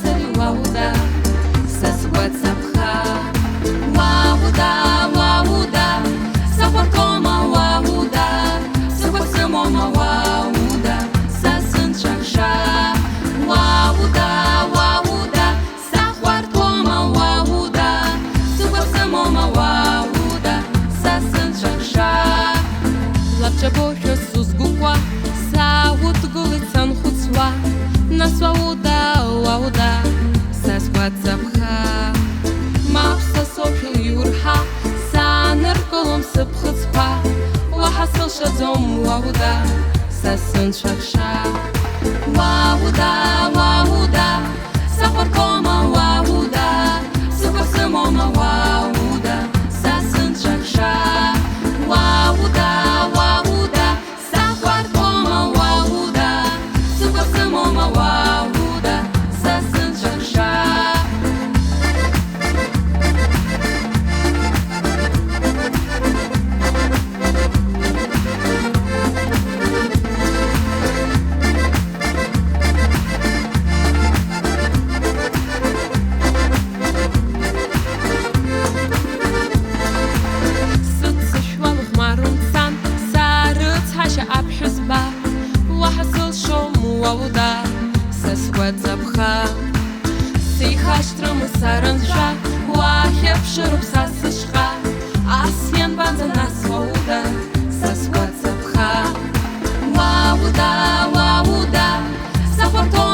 цели вауда, сасваца пха. Вауда, сапаркома вауда, сапасымома вауда, сасын шакша. Вауда, сахвартома вауда, сапасымома вауда, сасын шакша. Лапчабоша сузгуква, саут гулицан хуцва, нас вауда, сасваца пха. Мапса сопил юрха, саныр колом сыпхыцпа, вахасыл шадзом вауда, сасын шакша. Вауда, сапаркома вауда, сапасымома вауда, сасын шакша. Вауда, сахвартома вауда, сапасымома вауда, сасын шакша. Вауда, сасваца пха. Сихаштрым сарынша, уахеп шырып сасышқа. Асьян банза нас вауда, сасваца пха. Вауда, сапарто